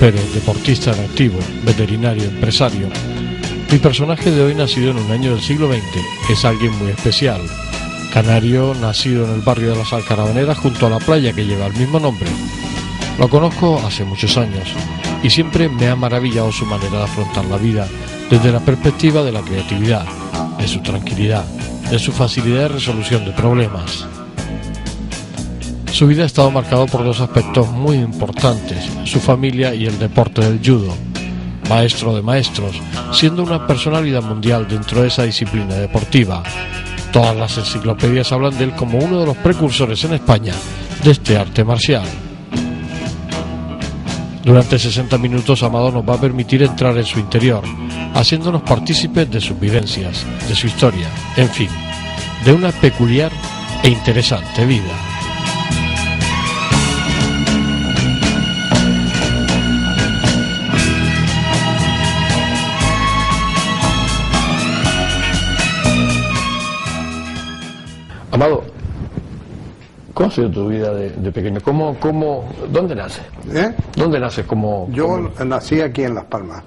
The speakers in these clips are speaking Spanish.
Pérez, deportista en activo, veterinario, empresario. Mi personaje de hoy, nacido en un año del siglo XX, es alguien muy especial. Canario, nacido en el barrio de las Alcarabaneras, junto a la playa que lleva el mismo nombre. Lo conozco hace muchos años y siempre me ha maravillado su manera de afrontar la vida desde la perspectiva de la creatividad, de su tranquilidad, de su facilidad de resolución de problemas. Su vida ha estado marcada por dos aspectos muy importantes: su familia y el deporte del judo. Maestro de maestros, siendo una personalidad mundial dentro de esa disciplina deportiva. Todas las enciclopedias hablan de él como uno de los precursores en España de este arte marcial. Durante 60 minutos, Amado nos va a permitir entrar en su interior, haciéndonos partícipes de sus vivencias, de su historia, en fin, de una peculiar e interesante vida. Amado, ¿cómo ha sido tu vida de pequeño? ¿Dónde naces? ¿Dónde naces? Yo nací aquí en Las Palmas.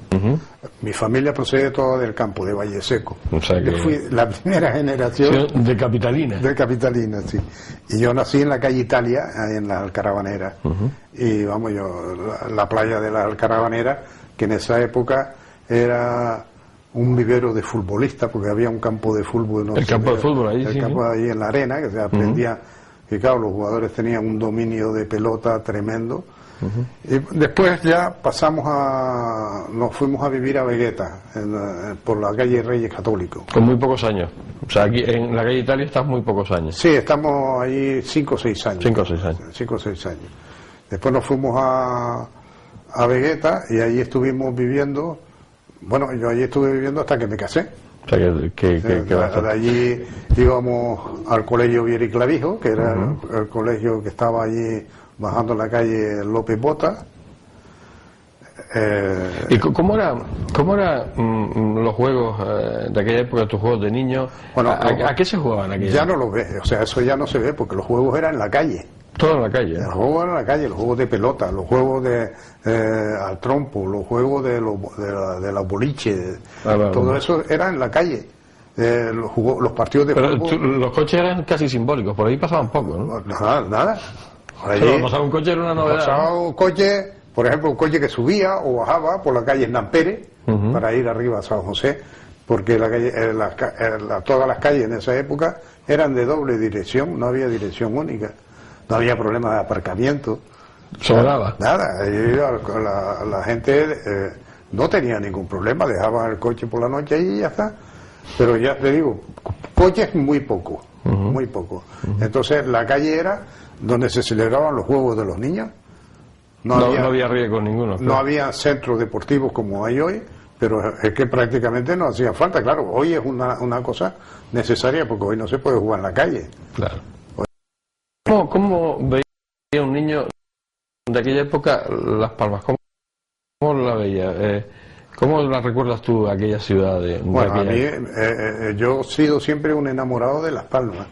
Mi familia procede toda del campo, de Valle Seco. O sea que... Yo fui la primera generación... de capitalina. De capitalina, sí. Y yo nací en la calle Italia, ahí en las Alcarabaneras. Y vamos, la playa de las Alcarabaneras, que en esa época era un vivero de futbolistas, porque había un campo de fútbol. El campo de fútbol ahí, el campo ahí en la arena, que se aprendía, que claro, los jugadores tenían un dominio de pelota tremendo. Y después ya nos fuimos a vivir a Vegueta, por la calle Reyes Católicos. Con muy pocos años. O sea, aquí en la calle Italia estás muy pocos años. Sí, estamos ahí 5 o 6 años. 5 o 6 años. 5 o 6 años. Después nos fuimos a Vegueta y ahí estuvimos viviendo. Bueno, yo allí estuve viviendo hasta que me casé. O sea, de allí íbamos al colegio Vieri Clavijo, que era el colegio que estaba allí bajando en la calle López Bota. ¿Y cómo eran los juegos de aquella época, tus juegos de niños? Bueno, ¿a qué se jugaban aquellos? Ya no los ves, o sea, eso ya no se ve, porque los juegos eran en la calle. Todo en la calle. Los juegos eran en la calle, los juegos de pelota, los juegos de al trompo, los juegos de los boliches, todo eso era en la calle. Los partidos de fútbol. Los coches eran casi simbólicos, por ahí pasaban poco, ¿no? Nada. Pero pasar un coche era una novedad. Pasaba un coche, por ejemplo, un coche que subía o bajaba por la calle Hernán Pérez para ir arriba a San José, porque todas las calles en esa época eran de doble dirección, no había dirección única. No había problema de aparcamiento. Sobraba. Nada. La gente no tenía ningún problema, dejaban el coche por la noche y ya está. Pero ya te digo, coches muy poco, muy poco. Entonces la calle era donde se celebraban los juegos de los niños. No había riesgo ninguno. No había centros deportivos como hay hoy, pero es que prácticamente no hacía falta. Claro, hoy es una cosa necesaria porque hoy no se puede jugar en la calle. Claro. ¿Cómo veía un niño de aquella época Las Palmas? ¿Cómo la veía? ¿Cómo la recuerdas tú, aquella ciudad? Bueno, a mí, yo he sido siempre un enamorado de Las Palmas.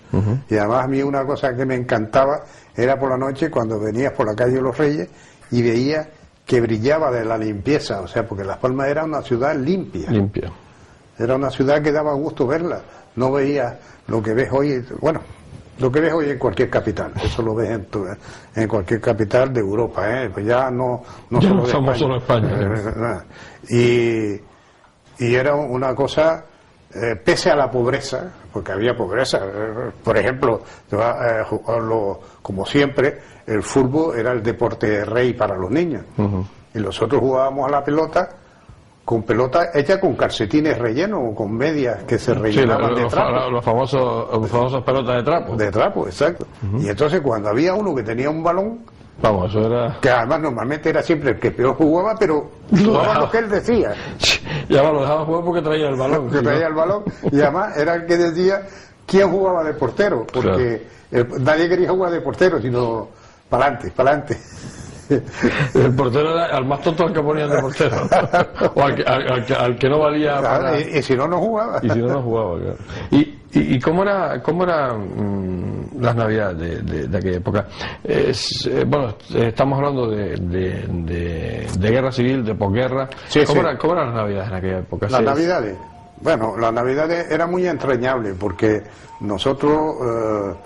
Y además a mí una cosa que me encantaba era por la noche cuando venías por la calle de los Reyes y veías que brillaba de la limpieza. O sea, porque Las Palmas era una ciudad limpia. Era una ciudad que daba gusto verla. No veías lo que ves hoy. Bueno, lo que ves hoy en cualquier capital, eso lo ves en cualquier capital de Europa, pues ya no somos solo España. Y era una cosa, pese a la pobreza, porque había pobreza, por ejemplo, como siempre, el fútbol era el deporte rey para los niños, y nosotros jugábamos a la pelota, con pelota hecha con calcetines rellenos o con medias que se rellenaban de trapo. Los famosas pelotas de trapo. De trapo, exacto. Y entonces cuando había uno que tenía un balón, vamos, eso era... que además normalmente era siempre el que peor jugaba, pero jugaba lo que él decía. Y además lo dejaba jugar porque traía el balón. El balón, y además era el que decía quién jugaba de portero, porque nadie quería jugar de portero, sino para adelante. El portero era al más tonto al que ponían de portero, o al que no valía para... y si no, no jugaba. Y si no, no jugaba, claro. ¿Y cómo era las Navidades de aquella época? Bueno, estamos hablando de guerra civil, de posguerra. Sí, ¿Cómo sí. eran las Navidades en aquella época? Las Navidades. Bueno, las Navidades eran muy entrañables porque nosotros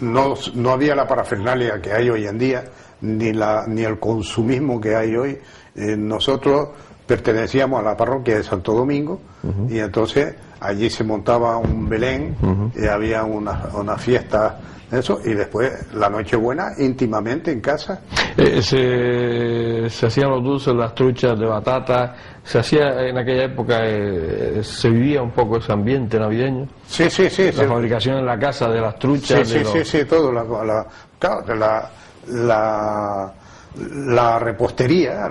no había la parafernalia que hay hoy en día, ni el consumismo que hay hoy. Nosotros pertenecíamos a la parroquia de Santo Domingo, y entonces allí se montaba un Belén, y había una fiesta, eso, y después la Nochebuena íntimamente en casa. Se hacían los dulces, las truchas de batata, se hacía en aquella época, se vivía un poco ese ambiente navideño. Sí. La fabricación en la casa de las truchas. Sí, todo. La repostería,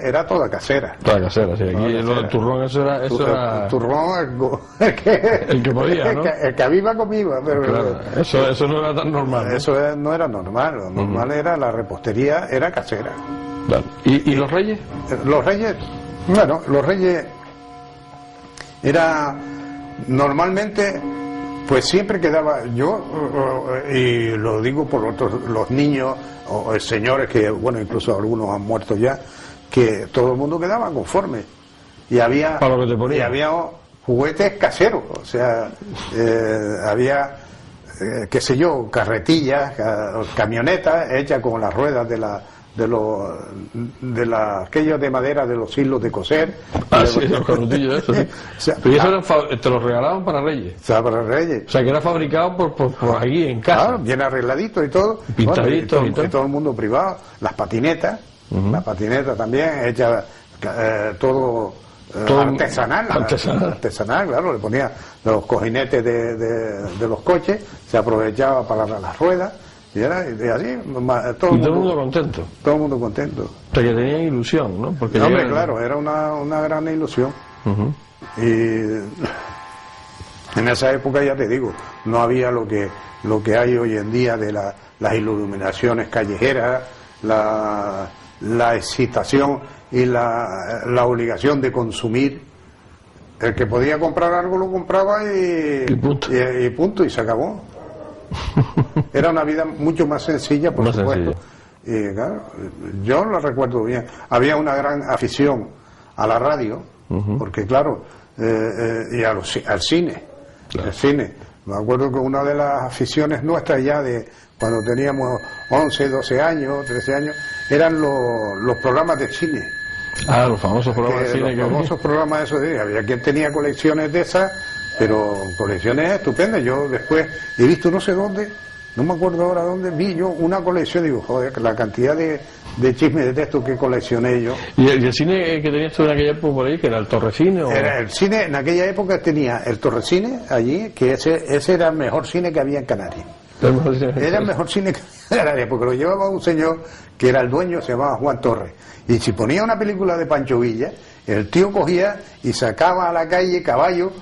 era toda casera. Toda casera, sí. Aquí lo del turrón, eso era... El turrón, el que podía, ¿no? El que aviva comida, pero... Claro, eso no era tan normal, ¿no? Eso no era normal, lo normal era la repostería, era casera. Claro. ¿Y los reyes? Los reyes, bueno, los reyes era normalmente... Pues siempre quedaba yo, y lo digo por los niños o señores que, bueno, incluso algunos han muerto ya, que todo el mundo quedaba conforme. Y había, para lo que te ponía. Y había juguetes caseros, o sea, había, qué sé yo, carretillas, camionetas hechas con las ruedas aquellos de madera de los hilos de coser. Sí, los carrutillos, eso, sí. O sea, pero eso te los regalaban para Reyes. O sea, para Reyes. O sea, que era fabricado por aquí en casa. Claro, bien arregladito y todo. Pintadito, bueno, y todo el mundo privado. Las patinetas también, hechas todo artesanal, claro, le ponía de los cojinetes de los coches, se aprovechaba para las ruedas. Y así, todo el mundo contento. Todo el mundo contento. O sea, que tenían ilusión, ¿no? Porque hombre, claro, era una gran ilusión. Y en esa época, ya te digo, no había lo que hay hoy en día de las iluminaciones callejeras, la excitación y la obligación de consumir. El que podía comprar algo lo compraba y punto, y se acabó. Era una vida mucho más sencilla, por supuesto. Y claro, yo lo recuerdo bien. Había una gran afición a la radio, porque claro, y al cine. Claro. El cine. Me acuerdo que una de las aficiones nuestras ya de cuando teníamos 11, 12 años, 13 años, eran los programas de cine. Ah, los famosos programas de cine. Los famosos programas de esos días. Había quien tenía colecciones de esas, pero colecciones estupendas. Yo después he visto no sé dónde, no me acuerdo ahora dónde, vi yo una colección, digo, joder, la cantidad de chismes de texto que coleccioné yo. ¿Y el cine que tenías tú en aquella época por ahí, que era el Torrecine? Era el cine, en aquella época tenía el Torrecine allí, que ese era el mejor cine que había en Canarias. Era el mejor cine que había en Canarias, porque lo llevaba un señor que era el dueño, se llamaba Juan Torres. Y si ponía una película de Pancho Villa, el tío cogía y sacaba a la calle caballos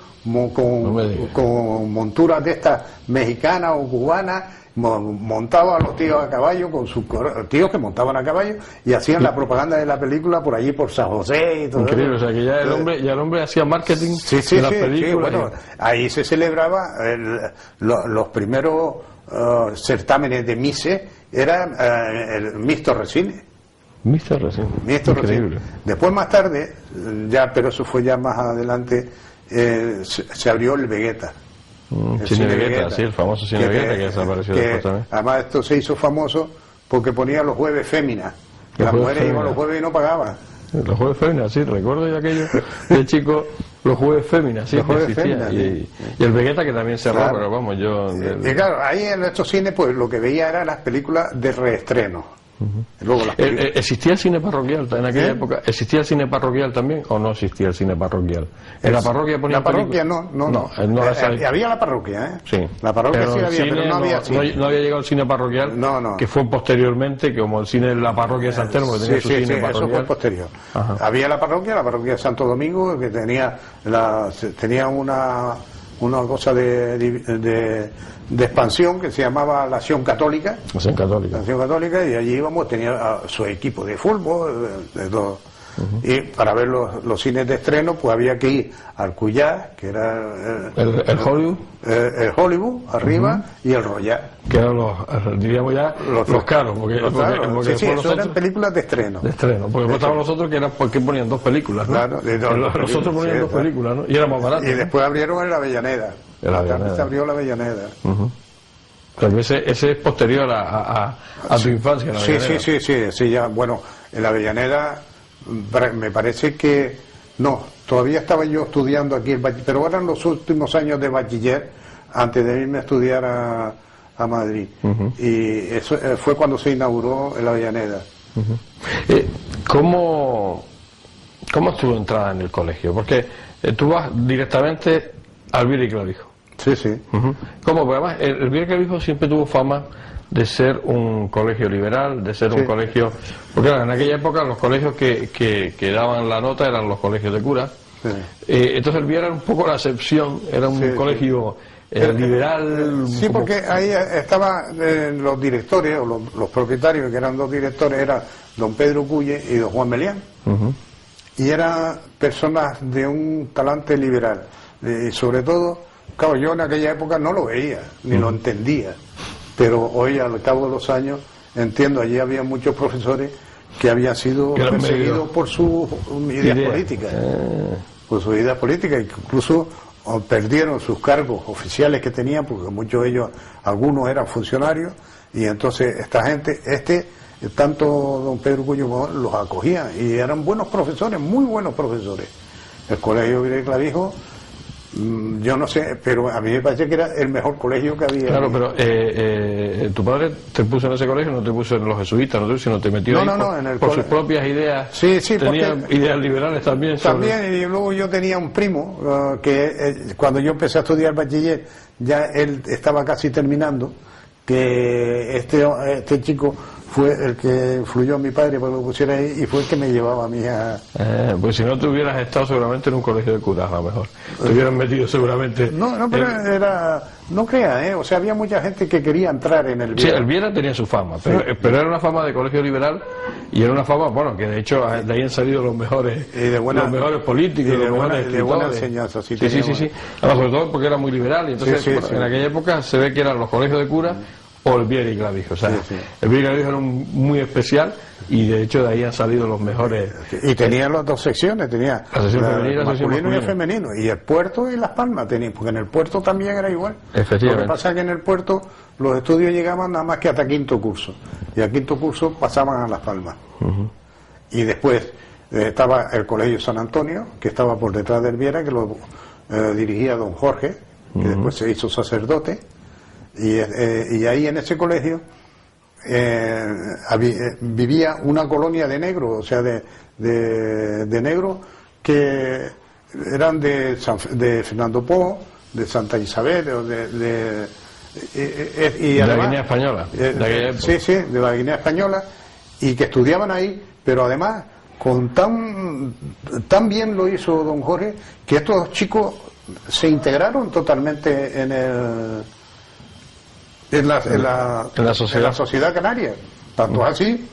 con monturas de estas mexicanas o cubanas, montaba a los tíos a caballo con sus tíos que montaban a caballo y hacían la propaganda de la película por allí por San José y todo. Increíble, eso. O sea que ya el hombre hacía marketing de las películas. Sí, bueno, ahí se celebraba los primeros certámenes de Mise, era el Miss Torrecine. Miss Torrecine. Increíble. Después más tarde, pero eso fue ya más adelante, se abrió el Vegeta. Cine Vegeta, sí, el famoso Cine Vegeta que desapareció después también. Además esto se hizo famoso porque ponía los jueves féminas, que las mujeres iban los jueves y no pagaban. Los jueves féminas, sí, recuerdo yo aquello de chico, los jueves féminas, sí, los jueves féminas, y el Vegeta que también cerró, claro. Pero vamos, Y claro, ahí en estos cines pues lo que veía eran las películas de reestreno. Luego ¿Existía el cine parroquial en aquella época? ¿Existía el cine parroquial también o no existía el cine parroquial? ¿En la parroquia ponían La parroquia no. Había la parroquia, Sí. La parroquia sí había, pero no había cine. No había llegado el cine parroquial, que fue posteriormente, que como el cine de la parroquia de San Telmo, que tenía su cine parroquial. Eso fue posterior. Ajá. Había la parroquia de Santo Domingo, que tenía una cosa de expansión que se llamaba la Acción Católica. Acción Católica. La Acción Católica, y allí íbamos, tenía su equipo de fútbol, de todo. Y para ver los cines de estreno, pues había que ir al Cuyá, que era el Hollywood, el Hollywood arriba, y el Royal, que eran diríamos ya los caros, porque sí, eso eran películas de estreno, porque estaban los otros que eran porque ponían 2 películas, ¿no? Claro, los otros ponían 2 películas, ¿no? Y era más barato, y después abrieron en la Avellaneda, se abrió la Avellaneda. Pero ese es posterior a tu infancia, la Avellaneda. Sí, ya, bueno, en la Avellaneda me parece que no, todavía estaba yo estudiando aquí, pero eran los últimos años de bachiller antes de irme a estudiar a Madrid. Y eso fue cuando se inauguró en la Avellaneda. ¿Cómo es tu entrada en el colegio? Porque tú vas directamente al Viera y Clavijo. Sí. ¿Cómo? Porque además el Viera y Clavijo siempre tuvo fama de ser un colegio liberal, de ser un colegio... Porque en aquella época los colegios que daban la nota eran los colegios de curas. Entonces el Viera era un poco la excepción, era un colegio liberal. Sí, porque ahí estaban los directores, o los propietarios, que eran 2 directores, eran don Pedro Cuye y don Juan Melián. Y eran personas de un talante liberal. Y sobre todo, claro, yo en aquella época no lo veía, ni lo entendía. Pero hoy, al cabo de los años, entiendo, allí había muchos profesores que habían sido perseguidos por sus ideas políticas. Por sus ideas políticas, incluso perdieron sus cargos oficiales que tenían, porque muchos de ellos, algunos eran funcionarios, y entonces esta gente, tanto don Pedro Cuyo los acogía, y eran buenos profesores, muy buenos profesores. El colegio Viera y Clavijo, yo no sé, pero a mí me parece que era el mejor colegio que había. Claro, pero tu padre te puso en ese colegio, no te puso en los jesuitas, sino te metió por sus propias ideas. Sí, tenía ideas liberales también. También, y luego yo tenía un primo que cuando yo empecé a estudiar bachiller, ya él estaba casi terminando, que este chico fue el que influyó a mi padre para que lo pusiera ahí, y fue el que me llevaba a mí a... Pues si no te hubieras estado seguramente en un colegio de curas, a lo mejor. Te hubieran metido seguramente... No, pero era... No creas, o sea, había mucha gente que quería entrar en el Viera. Sí, el Viera tenía su fama, pero era una fama de colegio liberal, y era una fama, bueno, que de hecho de ahí han salido los mejores políticos, los mejores escritores. De buena enseñanza, sí. Además, sobre todo porque era muy liberal, y entonces en aquella época se ve que eran los colegios de curas o el Viera y Clavijo. O sea, el Viera y Clavijo era muy especial, y de hecho de ahí han salido los mejores. Y tenía las 2 secciones, tenía la sección femenina, masculino y el femenino, y el Puerto y Las Palmas tenían, porque en el Puerto también era igual. Lo que pasa es que en el Puerto los estudios llegaban nada más que hasta 5º curso, y al 5º curso pasaban a Las Palmas. Y después estaba el Colegio San Antonio, que estaba por detrás del Viera, que lo dirigía don Jorge, que después se hizo sacerdote. Y ahí en ese colegio vivía una colonia de negros, o sea, de negros que eran de Fernando Po, de Santa Isabel, y de la Guinea Española. Sí, de la Guinea Española, y que estudiaban ahí, pero además tan bien lo hizo don Jorge, que estos chicos se integraron totalmente en la sociedad canaria, tanto así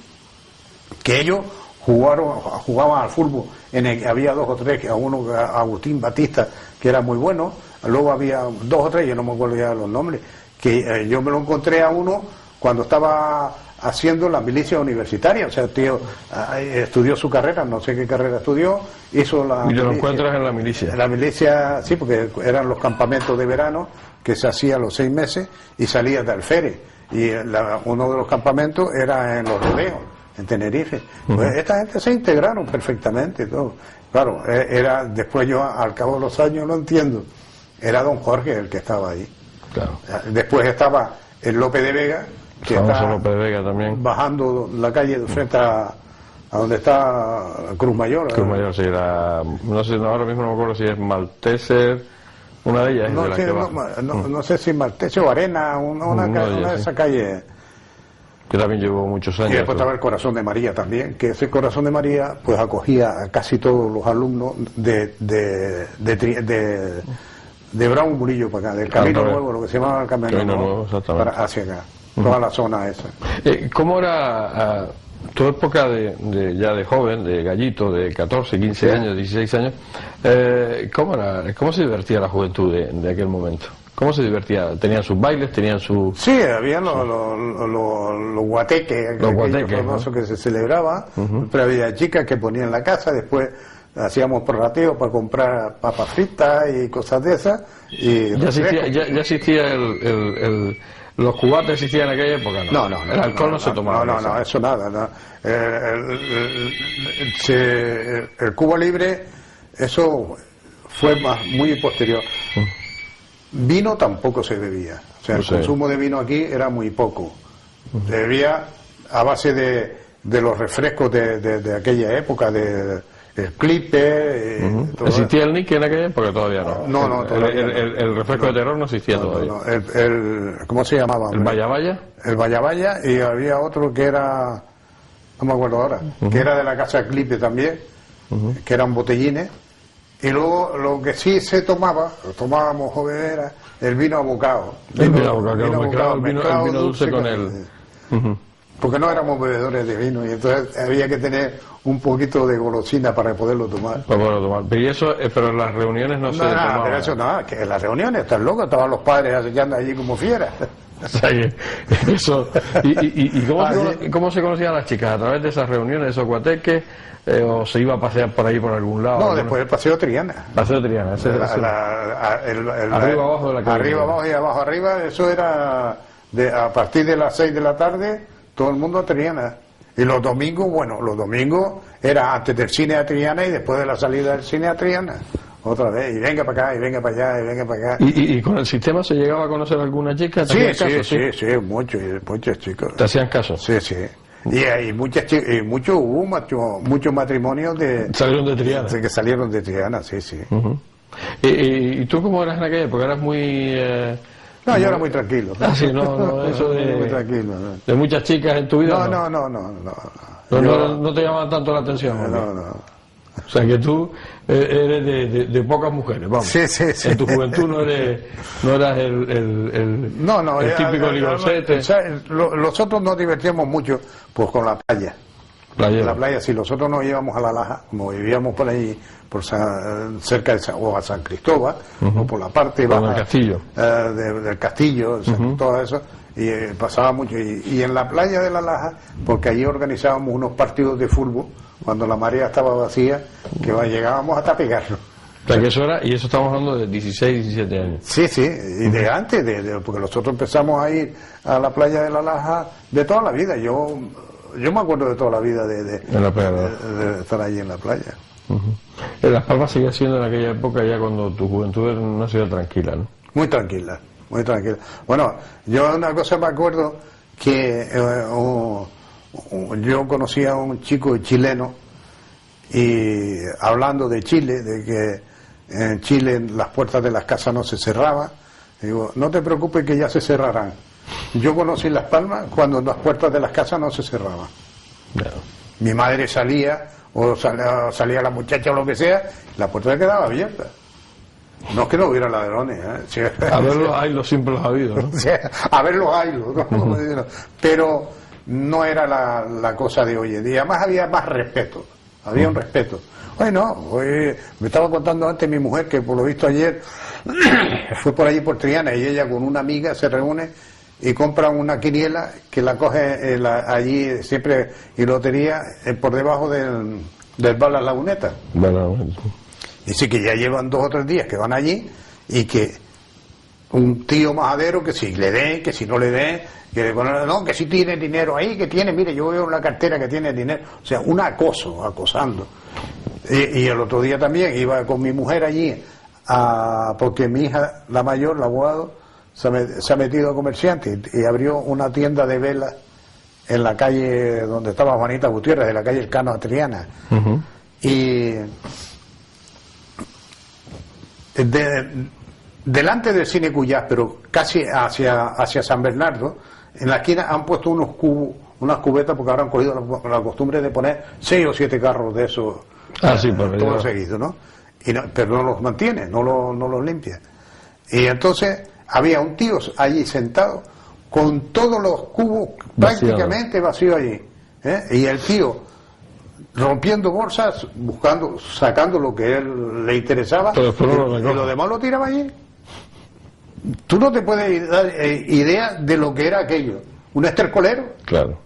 que ellos jugaban al fútbol. Había 2 o 3, uno, Agustín Batista, que era muy bueno, luego había 2 o 3, yo no me acuerdo ya los nombres, que yo me lo encontré a uno cuando estaba haciendo la milicia universitaria, o sea, el tío estudió su carrera, no sé qué carrera estudió, hizo la... Y te lo encuentras en la milicia. La milicia, sí, porque eran los campamentos de verano que se hacía a los 6 meses, y salía de alférez, y uno de los campamentos era en Los Rodeos, en Tenerife. Pues esta gente se integraron perfectamente, todo. Claro, después yo al cabo de los años lo entiendo, era don Jorge el que estaba ahí. Claro. Después estaba el López de Vega, que está López de Vega también, bajando la calle de frente a donde está Cruz Mayor. Cruz Mayor, sí, no sé, ahora mismo no me acuerdo si es Malteser. Una de ellas es de la no sé si Malteser o Arena, una de esas calles. Que también llevó muchos años. Y después estaba el Corazón de María también, que ese Corazón de María pues acogía a casi todos los alumnos de Bravo Murillo para acá, del Camino Nuevo, lo que se llamaba el Camino Nuevo, hacia acá, toda la zona esa. ¿Cómo era tu época ya de joven, de gallito, de 14, 15 años, 16 años? ¿Cómo se divertía la juventud de aquel momento? ¿Cómo se divertía? ¿Tenían sus bailes? ¿Tenían su...? Sí, había los guateques, famoso que se celebraba, pero había chicas que ponían la casa, después hacíamos prorrateo para comprar papas fritas y cosas de esas. Y ya existía los cubates existían en aquella época, ¿no? No, el alcohol no se tomaba. No, eso nada. No. El Cuba Libre, eso fue muy posterior. Vino tampoco se bebía, o sea, el consumo de vino aquí era muy poco. Se bebía a base de los refrescos de aquella época, el Clipper. ¿Existía el níquel en aquella época? Todavía no. No, todavía el refresco de terror no existía todavía. ¿Cómo se llamaba? ¿El Vaya? El Vaya, y había otro que era, no me acuerdo ahora, que era de la casa Clipper también, que eran botellines. Y luego lo que sí se tomábamos joven, era el vino abocado. El vino dulce con el... Porque no éramos bebedores de vino y entonces había que tener un poquito de golosina para poderlo tomar. Pero en las reuniones no se tomaba. Pero eso no, que en las reuniones, están locos, estaban los padres acechando allí como fieras. ¿Cómo se conocían las chicas? ¿A través de esas reuniones, esos guateques? ¿O se iba a pasear por ahí por algún lado? No, después el Paseo Triana. Paseo Triana, arriba, abajo de la calle. Arriba, abajo y abajo, arriba, eso era a partir de las 6 de la tarde, todo el mundo a Triana. Y los domingos era antes del cine a Triana y después de la salida del cine a Triana. Otra vez, y venga para acá, y venga para allá, y venga para acá. ¿Y con el sistema se llegaba a conocer alguna chica? Sí, muchos chicos. ¿Te hacían caso? Sí. Y hubo muchos matrimonios salieron de Triana. Que salieron de Triana, sí. ¿Y tú cómo eras en aquella época? ¿Eras muy...? No, yo era muy tranquilo. Eso de... muy tranquilo. ¿De muchas chicas en tu vida? No te llamaban tanto la atención. No. O sea que tú eres de pocas mujeres, vamos. Sí. En tu juventud no eras el típico ligoncete. Nosotros nos divertíamos mucho pues con la playa. En la playa, si nosotros nos íbamos a La Laja, como vivíamos por ahí, cerca de San Cristóbal, o por la parte baja del castillo, del castillo, todo eso, y pasaba mucho. Y en la playa de La Laja, porque allí organizábamos unos partidos de fútbol, cuando la marea estaba vacía, que llegábamos hasta pegarlo. O sea que eso era, y eso estamos hablando de 16, 17 años. Sí, y de antes, porque nosotros empezamos a ir a la playa de La Laja de toda la vida. Yo me acuerdo de toda la vida de estar allí en la playa. Las Palmas seguía siendo en aquella época, ya cuando tu juventud era una ciudad tranquila, ¿no? Muy tranquila. Bueno, yo una cosa me acuerdo que yo conocí a un chico chileno y hablando de Chile, de que en Chile las puertas de las casas no se cerraban, digo, no te preocupes que ya se cerrarán. Yo conocí Las Palmas cuando las puertas de las casas no se cerraban. Mi madre salía, o salía la muchacha o lo que sea, la puerta quedaba abierta. No es que no hubiera ladrones, ¿eh? A ver los haylos siempre los ha habido, ¿no? A ver los haylos, ¿no? Pero no era la cosa de hoy en día. Además había más respeto, había un respeto. Hoy me estaba contando antes mi mujer que por lo visto ayer fue por allí por Triana y ella con una amiga se reúne y compra una quiniela que la coge allí siempre y lotería por debajo del bar La Laguneta. Dice que ya llevan 2 o 3 días que van allí y que un tío majadero que si le den, que si no le den, que si tiene dinero ahí, que tiene, mire, yo veo una cartera que tiene dinero, o sea, un acosando. Y el otro día también iba con mi mujer allí, porque mi hija, la mayor, la abogado, se ha metido a comerciante y abrió una tienda de velas en la calle donde estaba Juanita Gutiérrez, de la calle Elcano a Triana. Y delante del cine Cuyás, pero casi hacia San Bernardo, en la esquina han puesto unas cubetas porque ahora han cogido la costumbre de poner 6 o 7 carros de esos todo seguido, ¿no? Pero no los mantiene, no los limpia. Y entonces había un tío allí sentado con todos los cubos prácticamente vacíos allí, y el tío rompiendo bolsas, sacando lo que él le interesaba, y lo demás lo tiraba allí. Tú no te puedes dar idea de lo que era aquello, un estercolero. Claro.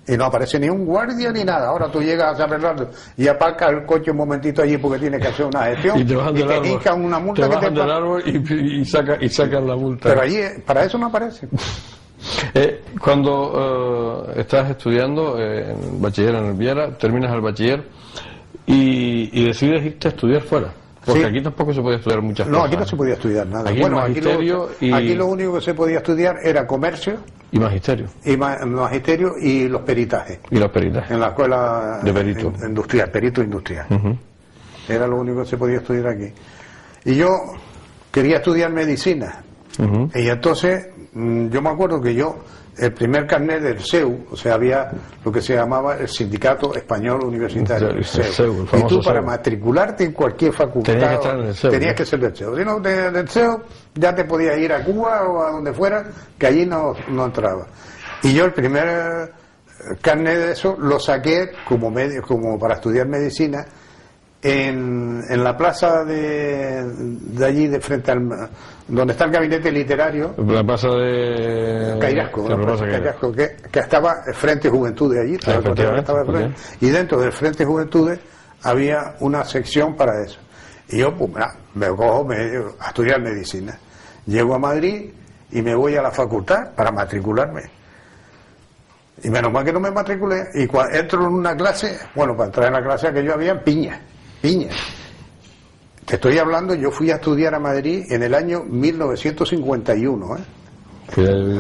Y no aparece ni un guardia ni nada. Ahora tú llegas a San Bernardo y aparcas el coche un momentito allí porque tienes que hacer una gestión y te hincan una multa, te bajan del árbol y sacan la multa. Pero allí para eso no aparece. Cuando estás estudiando en bachiller en el Viera, terminas el bachiller y decides irte a estudiar fuera. Porque aquí tampoco se podía estudiar muchas cosas. No, aquí no se podía estudiar nada. Aquí bueno, aquí lo único que se podía estudiar era comercio y magisterio. Y magisterio y los peritajes. Y los peritajes. En la escuela de perito industrial, perito industrial. Era lo único que se podía estudiar aquí. Y yo quería estudiar medicina. Y entonces yo me acuerdo que el primer carnet del CEU, o sea, había lo que se llamaba el Sindicato Español Universitario, el CEU. Y tú para matricularte en cualquier facultad tenías que estar en el CEU, tenías que ser del CEU. Si no, del CEU ya te podías ir a Cuba o a donde fuera, que allí no entraba. Y yo el primer carnet de eso lo saqué como para estudiar medicina en la plaza de allí, de frente al donde está el gabinete literario, la plaza de Cairasco, que estaba el Frente Juventud de allí, y dentro del Frente Juventud había una sección para eso. Y yo pues me cojo a estudiar medicina. Llego a Madrid y me voy a la facultad para matricularme. Y menos mal que no me matriculé. Y cuando entro en una clase, bueno, para entrar en la clase aquello había piña. Te estoy hablando, yo fui a estudiar a Madrid en el año 1951, o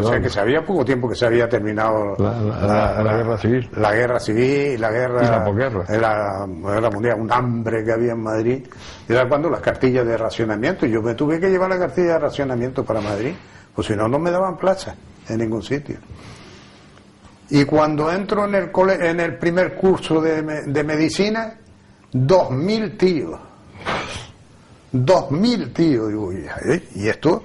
sea que se había poco tiempo que se había terminado la guerra civil. La guerra civil, la guerra... Y la posguerra. La guerra mundial, un hambre que había en Madrid. Era cuando las cartillas de racionamiento, yo me tuve que llevar la cartilla de racionamiento para Madrid, pues si no, no me daban plaza en ningún sitio. Y cuando entro en el primer curso de medicina, 2000 tíos. 2000 tíos, digo, ¿y esto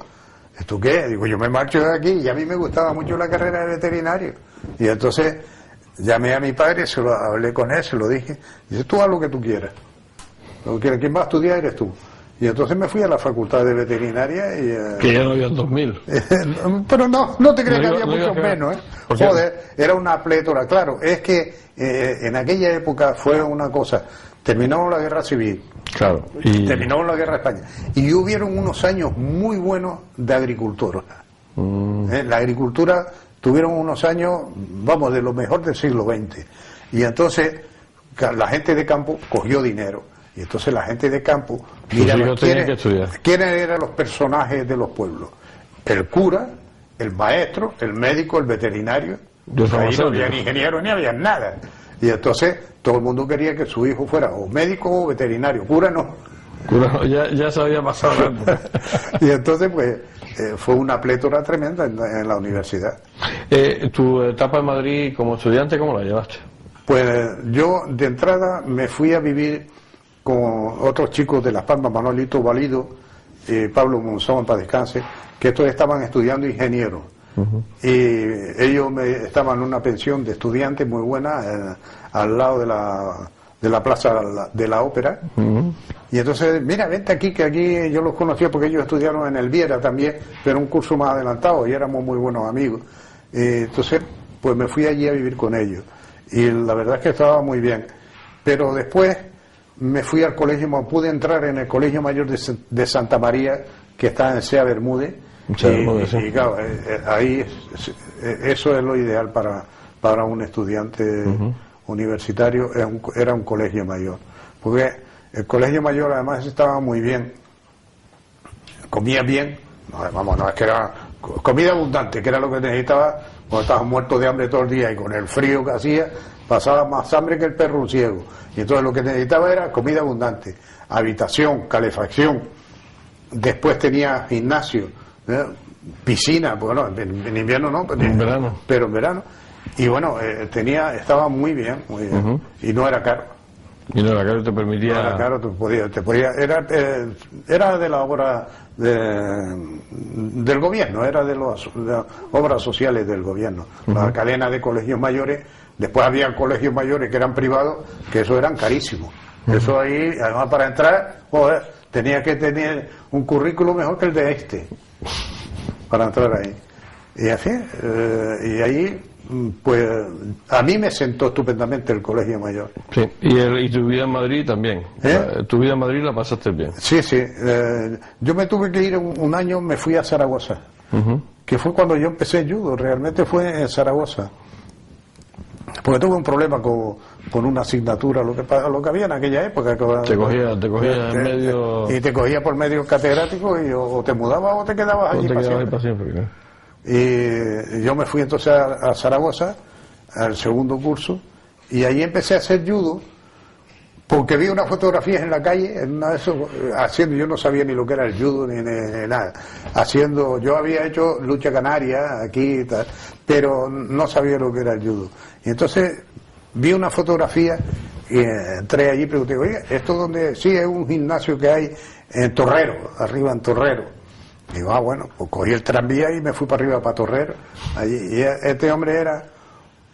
qué? Digo, yo me marcho de aquí y a mí me gustaba mucho la carrera de veterinario. Y entonces llamé a mi padre, hablé con él, se lo dije, dice, tú haz lo que tú quieras. Quien va a estudiar eres tú. Y entonces me fui a la facultad de veterinaria y... que ya no habían 2000. Pero no te crees que había mucho menos, Joder, era una plétora. Claro, es que en aquella época fue una cosa... Terminó la guerra civil, claro, y terminó la guerra de España, y hubieron unos años muy buenos de agricultura. La agricultura tuvieron unos años, vamos, de lo mejor del siglo XX. Y entonces la gente de campo cogió dinero. Y entonces la gente de campo, mira, ¿quiénes eran los personajes de los pueblos? El cura, el maestro, el médico, el veterinario. Ahí no había ni ingeniero ni había nada. Y entonces todo el mundo quería que su hijo fuera o médico o veterinario. Cura no. Ya se había pasado antes. Y entonces pues fue una plétora tremenda en la universidad. ¿Tu etapa en Madrid como estudiante cómo la llevaste? Pues yo de entrada me fui a vivir con otros chicos de Las Palmas, Manolito Valido, Pablo Monzón, para descanse, que estos estaban estudiando ingeniero. Y ellos estaban en una pensión de estudiantes muy buena al lado de la plaza de la ópera. Y entonces, mira, vente aquí, que aquí yo los conocía porque ellos estudiaron en el Viera también, pero un curso más adelantado y éramos muy buenos amigos. Entonces, pues me fui allí a vivir con ellos y la verdad es que estaba muy bien. Pero después me fui al colegio, pude entrar en el Colegio Mayor de Santa María, que está en Sea Bermúdez. Y claro, ahí eso es lo ideal para un estudiante universitario, era un colegio mayor, porque el colegio mayor además estaba muy bien, comía bien, no es que era comida abundante, que era lo que necesitaba cuando estabas muerto de hambre todo el día y con el frío que hacía pasaba más hambre que el perro ciego, y entonces lo que necesitaba era comida abundante, habitación, calefacción, después tenía gimnasio, piscina, bueno, en invierno no, pero en verano. Y bueno, estaba muy bien, y no era caro. Y no, la Caro te permitía... No, la Caro te podía era de la obra del gobierno, era de las obras sociales del gobierno. La cadena de colegios mayores, después había colegios mayores que eran privados, que eso eran carísimos. Eso ahí, además para entrar, joder, tenía que tener un currículo mejor que el de este, para entrar ahí. Y así, y ahí... Pues a mí me sentó estupendamente el colegio mayor. Sí, y tu vida en Madrid también. Tu vida en Madrid la pasaste bien. Sí, sí. Yo me tuve que ir un año, me fui a Zaragoza, que fue cuando yo empecé judo, realmente fue en Zaragoza. Porque tuve un problema con una asignatura, lo que había en aquella época. Te cogía en medio... Y te cogía por medio catedrático y o te mudabas o te quedabas allí para siempre. Y yo me fui entonces a Zaragoza, al segundo curso, y ahí empecé a hacer judo, porque vi unas fotografías en la calle, en una de esos, haciendo, yo no sabía ni lo que era el judo ni nada, yo había hecho lucha canaria aquí y tal, pero no sabía lo que era el judo. Y entonces vi una fotografía y entré allí y pregunté, oye, ¿esto dónde? Sí, es un gimnasio que hay en Torrero, arriba en Torrero. Digo, bueno, pues cogí el tranvía y me fui para arriba, para Torrero. Allí, y este hombre era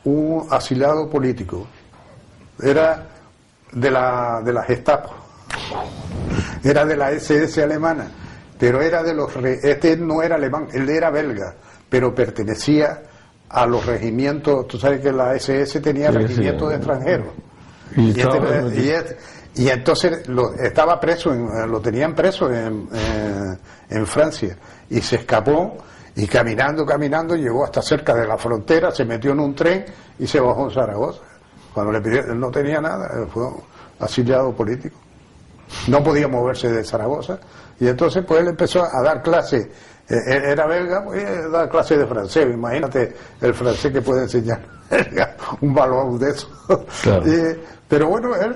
un asilado político. Era de la Gestapo. Era de la SS alemana. Pero era de los... Este no era alemán, él era belga, pero pertenecía a los regimientos... Tú sabes que la SS tenía regimientos de extranjeros. Y entonces estaba preso, lo tenían preso en Francia, y se escapó, y caminando llegó hasta cerca de la frontera, se metió en un tren y se bajó en Zaragoza. Cuando le pidió, él no tenía nada, fue asiliado político, no podía moverse de Zaragoza, y entonces pues él empezó a dar clases. Era belga, pues dar clases de francés. Imagínate el francés que puede enseñar un balón de eso. Claro. Pero bueno, él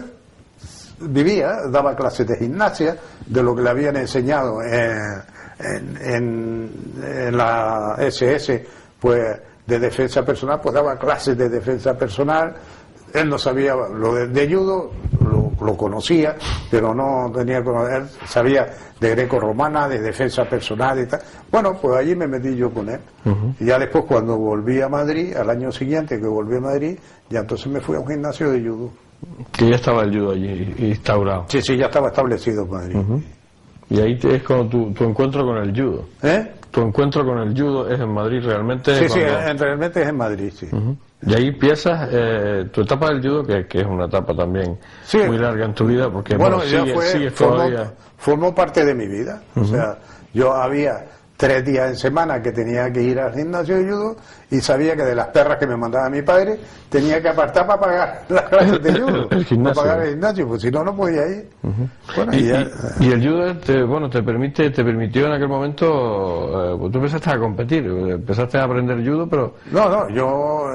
daba clases de gimnasia, de lo que le habían enseñado en la SS, pues de defensa personal, pues daba clases de defensa personal. Él no sabía lo de judo, lo conocía, pero no tenía conocimiento. Él sabía de greco-romana, de defensa personal y tal. Bueno, pues allí me metí yo con él. Y ya después, cuando volví a Madrid, al año siguiente que volví a Madrid, ya entonces me fui a un gimnasio de judo. Que ya estaba el judo allí instaurado. Sí, ya estaba establecido en Madrid. Y ahí es cuando tu encuentro con el judo. Tu encuentro con el judo es en Madrid realmente. Sí, realmente es en Madrid, sí. Y ahí empiezas tu etapa del judo, que es una etapa también muy larga en tu vida, porque bueno, formó parte de mi vida. O sea, yo había 3 días en semana que tenía que ir al gimnasio de judo, y sabía que de las perras que me mandaba mi padre tenía que apartar para pagar las clases de judo, para pagar el gimnasio, pues si no, no podía ir. Bueno, y el judo te permitió en aquel momento, tú empezaste a competir, empezaste a aprender judo, pero... No, yo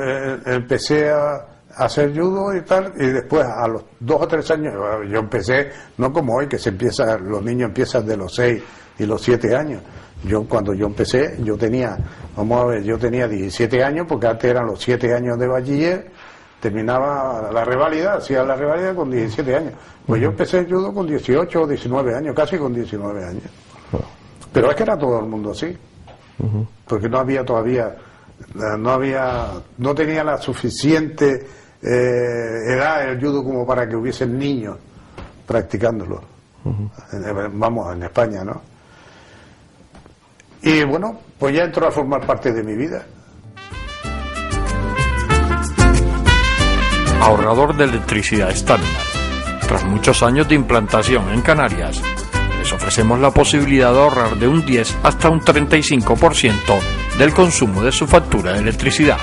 empecé a hacer judo y tal, y después a los 2 o 3 años, yo empecé, no como hoy, que los niños empiezan de los 6 y los 7 años. Cuando yo empecé, yo tenía 17 años, porque antes eran los 7 años de bachiller, terminaba la reválida, hacía la reválida con 17 años. Pues yo empecé el judo con 18 o 19 años, casi con 19 años. Pero es que era todo el mundo así, porque no había todavía, no tenía la suficiente edad el judo como para que hubiesen niños practicándolo. Vamos, en España, ¿no? Y bueno, pues ya entró a formar parte de mi vida. Ahorrador de electricidad Staminar. Tras muchos años de implantación en Canarias, les ofrecemos la posibilidad de ahorrar de un 10 hasta un 35% del consumo de su factura de electricidad.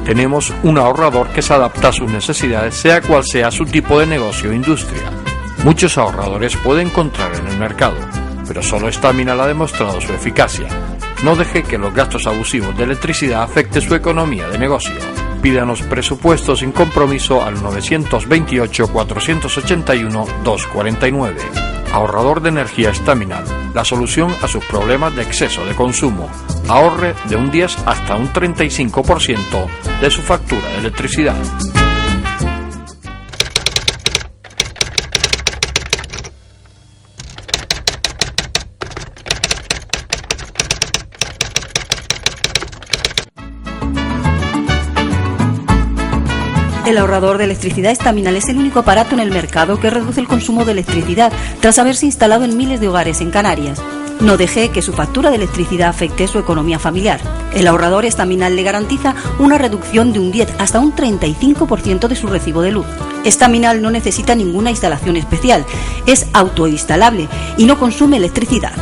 Tenemos un ahorrador que se adapta a sus necesidades, sea cual sea su tipo de negocio o industria. Muchos ahorradores puede encontrar en el mercado, pero solo Staminar ha demostrado su eficacia. No deje que los gastos abusivos de electricidad afecten su economía de negocio. Pídanos presupuestos sin compromiso al 921-481-249. Ahorrador de energía Staminar, la solución a sus problemas de exceso de consumo. Ahorre de un 10 hasta un 35% de su factura de electricidad. El ahorrador de electricidad Estaminal es el único aparato en el mercado que reduce el consumo de electricidad tras haberse instalado en miles de hogares en Canarias. No deje que su factura de electricidad afecte su economía familiar. El ahorrador Estaminal le garantiza una reducción de un 10 hasta un 35% de su recibo de luz. Estaminal no necesita ninguna instalación especial, es autoinstalable y no consume electricidad.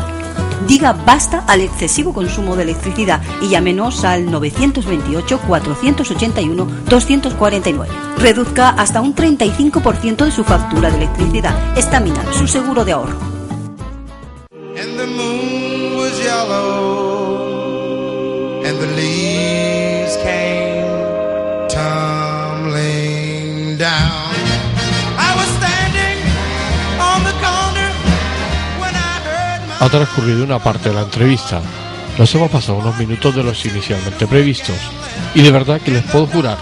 Diga basta al excesivo consumo de electricidad y llámenos al 928-481-249. Reduzca hasta un 35% de su factura de electricidad. Estaminal, su seguro de ahorro. And the moon was yellow, and the leaves came tumbling down. I was standing on the corner when I heard my... Ha transcurrido una parte de la entrevista. Nos hemos pasado unos minutos de los inicialmente previstos. Y de verdad que les puedo jurar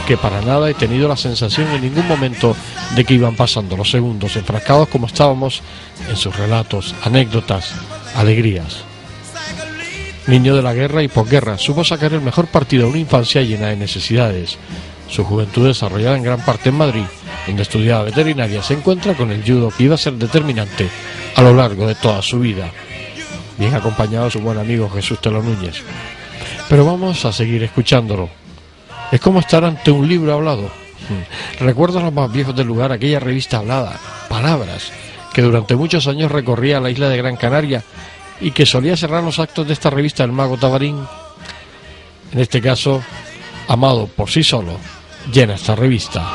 que para nada he tenido la sensación en ningún momento de que iban pasando los segundos enfrascados como estábamos en sus relatos, anécdotas, alegrías. Niño de la guerra y posguerra, supo sacar el mejor partido de una infancia llena de necesidades. Su juventud, desarrollada en gran parte en Madrid, donde estudiaba veterinaria, se encuentra con el judo que iba a ser determinante a lo largo de toda su vida. Bien acompañado de su buen amigo Jesús Telo Núñez. Pero vamos a seguir escuchándolo. Es como estar ante un libro hablado. Recuerdo a los más viejos del lugar aquella revista hablada, Palabras, que durante muchos años recorría la isla de Gran Canaria y que solía cerrar los actos de esta revista el mago Tabarín. En este caso, Amado por sí solo, llena esta revista.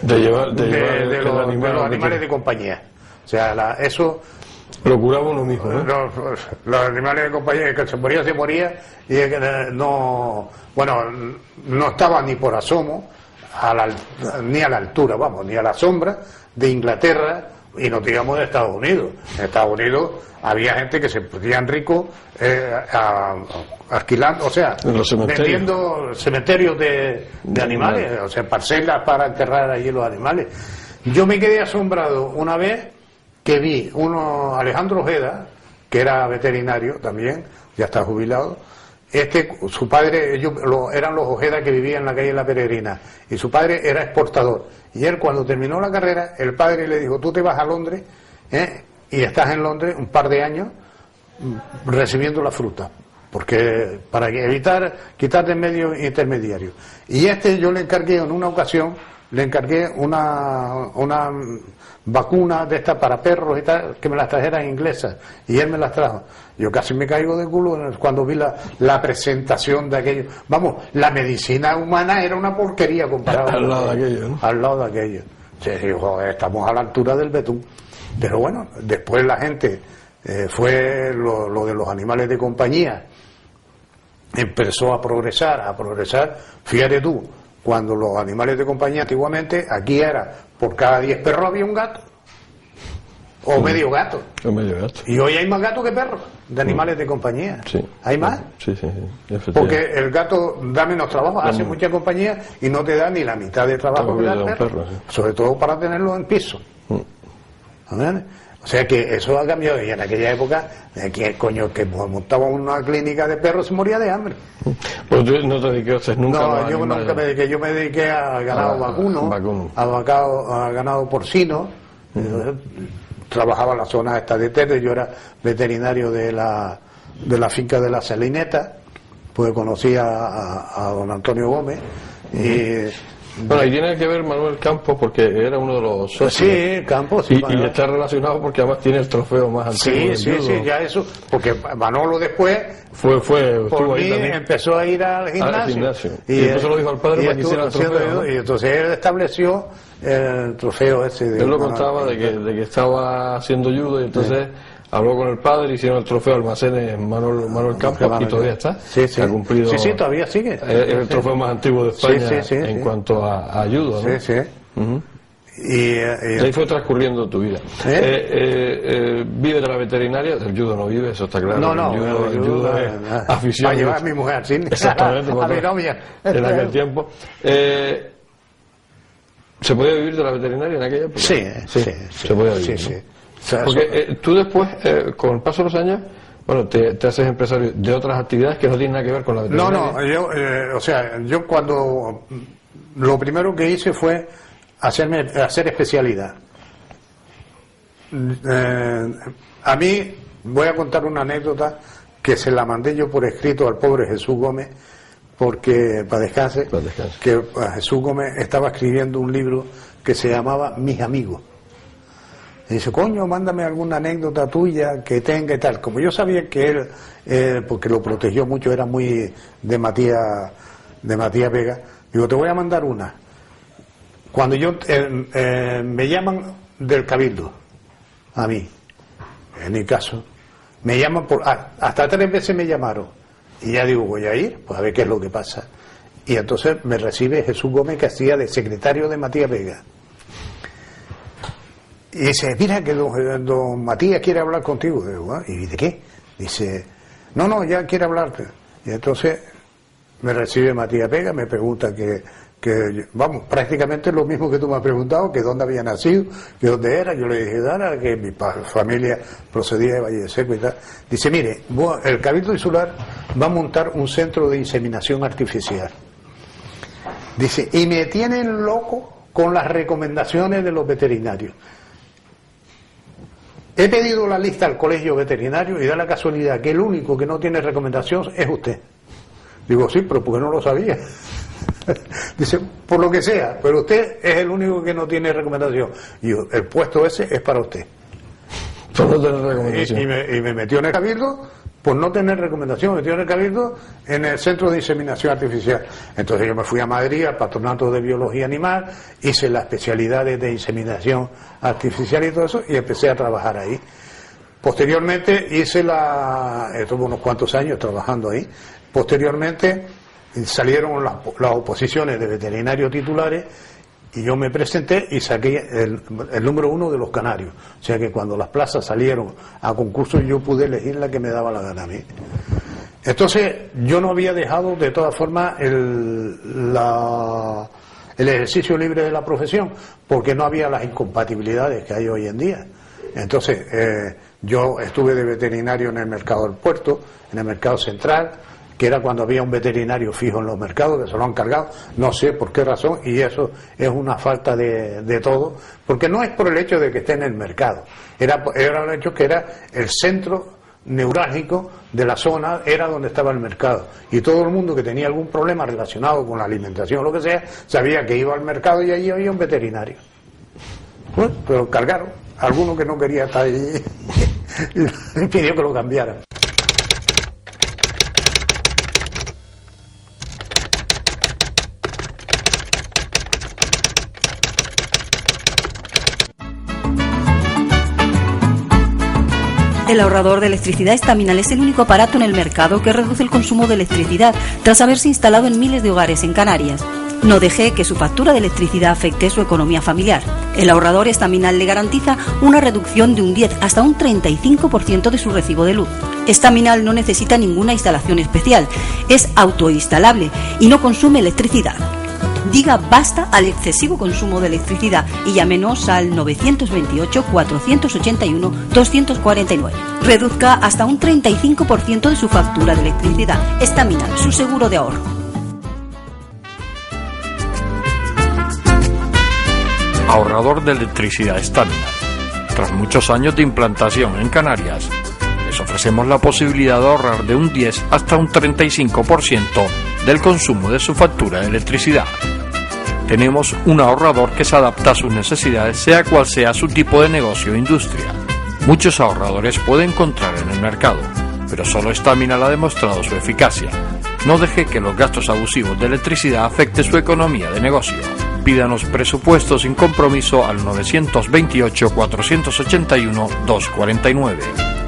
De los animales de compañía. O sea, eso lo curaba uno mismo, ¿eh? Los animales de compañía, que se moría y no estaba ni por asomo ni a la altura, vamos, ni a la sombra de Inglaterra, y no digamos de Estados Unidos. En Estados Unidos había gente que se ponían ricos alquilando, o sea, vendiendo cementerios de animales, o sea, parcelas para enterrar allí los animales. Yo me quedé asombrado una vez que vi Alejandro Ojeda, que era veterinario también, ya está jubilado. Su padre, eran los Ojeda que vivían en la calle La Peregrina, y su padre era exportador. Y él, cuando terminó la carrera, el padre le dijo: tú te vas a Londres, y estás en Londres un par de años recibiendo la fruta, porque para evitar quitarte en medio intermediario. Y yo le encargué en una ocasión, una vacuna de estas para perros y tal, que me las trajeran inglesas, y él me las trajo. Yo casi me caigo de culo cuando vi la presentación de aquello. Vamos, la medicina humana era una porquería comparada al lado de aquello, ¿no? Al lado de aquello. Se dijo, estamos a la altura del betún. Pero bueno, después la gente fue lo de los animales de compañía, empezó a progresar. Fíjate tú, cuando los animales de compañía antiguamente, aquí era por cada 10 perros había un gato, o medio gato. Y hoy hay más gatos que perros de animales de compañía. Sí. ¿Hay más? Sí. Porque el gato da menos trabajo, hace mucha compañía y no te da ni la mitad de trabajo que da el perro. Sobre todo para tenerlo en piso. O sea que eso ha cambiado, y en aquella época, ¿quién coño que montaba una clínica de perros se moría de hambre? Pues tú no te dedicaste nunca a No, yo nunca me dediqué, yo me dediqué a ganado vacuno, a ganado porcino. Trabajaba en la zona esta de Tete, yo era veterinario de la finca de la Salineta, pues conocí a don Antonio Gómez. Bueno, ahí tiene que ver Manuel Campos, porque era uno de los socios. Sí, Campos. Sí, y está relacionado porque además tiene el trofeo más antiguo. Sí, ya eso. Porque Manolo después estuvo ahí también. Empezó a ir al gimnasio. Y entonces lo dijo al padre para que hiciera el trofeo, ¿no? Y entonces él estableció el trofeo ese. Él lo contaba de que estaba haciendo judo, y entonces habló con el padre, hicieron el trofeo Almacenes Manuel Campos, y todavía está. Sí. Ha cumplido, sí, todavía sigue. Es el trofeo más antiguo de España en cuanto a judo, ¿no? Sí. Y ahí fue transcurriendo tu vida. ¿Vive de la veterinaria? Del judo no vive, eso está claro. El judo es afición. Para llevar a mi mujer al cine. Exactamente. A mi novia. En aquel tiempo. ¿Se podía vivir de la veterinaria en aquella época? Sí, se podía vivir. Sí. Porque tú después, con el paso de los años, bueno, te haces empresario de otras actividades que no tienen nada que ver con la veterinaria. Yo cuando lo primero que hice fue hacer especialidad. A mí, voy a contar una anécdota que se la mandé yo por escrito al pobre Jesús Gómez, porque, para descanse, que Jesús Gómez estaba escribiendo un libro que se llamaba Mis Amigos. Y dice, coño, mándame alguna anécdota tuya que tenga y tal. Como yo sabía que él, porque lo protegió mucho, era muy de Matías Vega, digo, te voy a mandar una. Cuando me llaman del Cabildo, a mí, en mi caso, me llaman hasta 3 veces me llamaron, y ya digo, voy a ir, pues a ver qué es lo que pasa. Y entonces me recibe Jesús Gómez, que hacía de secretario de Matías Vega. Y dice, mira que don Matías quiere hablar contigo. Digo, ¿y de qué? Dice, no, ya quiere hablarte. Y entonces me recibe Matías Vega, me pregunta vamos, prácticamente lo mismo que tú me has preguntado, que dónde había nacido, que dónde era. Yo le dije, que mi familia procedía de Valle de Seco y tal. Dice, mire, el Cabildo Insular va a montar un centro de inseminación artificial. Dice, y me tienen loco con las recomendaciones de los veterinarios. He pedido la lista al colegio veterinario y da la casualidad que el único que no tiene recomendación es usted. Digo, sí, pero porque no lo sabía. Dice, por lo que sea, pero usted es el único que no tiene recomendación. Y yo, el puesto ese es para usted. Por no tener recomendación. Y me metió en el Cabildo por no tener recomendación, me metió en el Cabildo en el Centro de Inseminación Artificial. Entonces yo me fui a Madrid, al Patronato de Biología Animal, hice las especialidades de inseminación artificial y todo eso, y empecé a trabajar ahí. Posteriormente estuve unos cuantos años trabajando ahí. Posteriormente salieron las oposiciones de veterinarios titulares y yo me presenté y saqué el número 1 de los canarios. O sea que cuando las plazas salieron a concurso yo pude elegir la que me daba la gana a mí. Entonces yo no había dejado de todas formas el ejercicio libre de la profesión, porque no había las incompatibilidades que hay hoy en día. Entonces yo estuve de veterinario en el mercado del puerto, en el mercado central, que era cuando había un veterinario fijo en los mercados, que se lo han cargado, no sé por qué razón, y eso es una falta de todo, porque no es por el hecho de que esté en el mercado, era el hecho que era el centro neurálgico de la zona, era donde estaba el mercado, y todo el mundo que tenía algún problema relacionado con la alimentación o lo que sea, sabía que iba al mercado y allí había un veterinario. Bueno, pero cargaron, alguno que no quería estar allí y pidió que lo cambiaran. El ahorrador de electricidad Estaminal es el único aparato en el mercado que reduce el consumo de electricidad tras haberse instalado en miles de hogares en Canarias. No deje que su factura de electricidad afecte su economía familiar. El ahorrador Estaminal le garantiza una reducción de un 10 hasta un 35% de su recibo de luz. Estaminal no necesita ninguna instalación especial, es autoinstalable y no consume electricidad. Diga basta al excesivo consumo de electricidad y llámenos al 928-481-249. Reduzca hasta un 35% de su factura de electricidad. Estaminal, su seguro de ahorro. Ahorrador de electricidad Estaminal. Tras muchos años de implantación en Canarias, les ofrecemos la posibilidad de ahorrar de un 10 hasta un 35% del consumo de su factura de electricidad. Tenemos un ahorrador que se adapta a sus necesidades, sea cual sea su tipo de negocio o industria. Muchos ahorradores puede encontrar en el mercado, pero solo Estaminal ha demostrado su eficacia. No deje que los gastos abusivos de electricidad afecten su economía de negocio. Pídanos presupuesto sin compromiso al 928-481-249.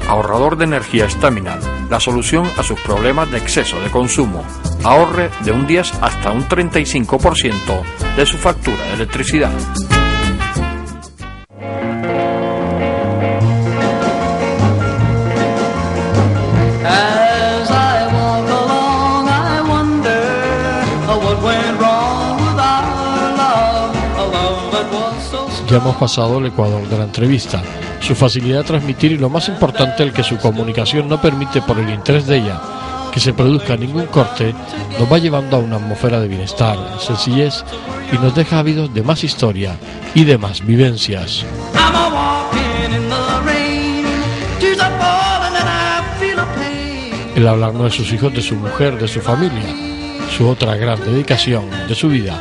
Ahorrador de energía Estaminal, la solución a sus problemas de exceso de consumo. Ahorre de un 10 hasta un 35% de su factura de electricidad. Ya hemos pasado el ecuador de la entrevista, su facilidad de transmitir y lo más importante, el que su comunicación no permite por el interés de ella que se produzca ningún corte, nos va llevando a una atmósfera de bienestar, sencillez y nos deja ávidos de más historia y de más vivencias. El hablarnos de sus hijos, de su mujer, de su familia, su otra gran dedicación, de su vida,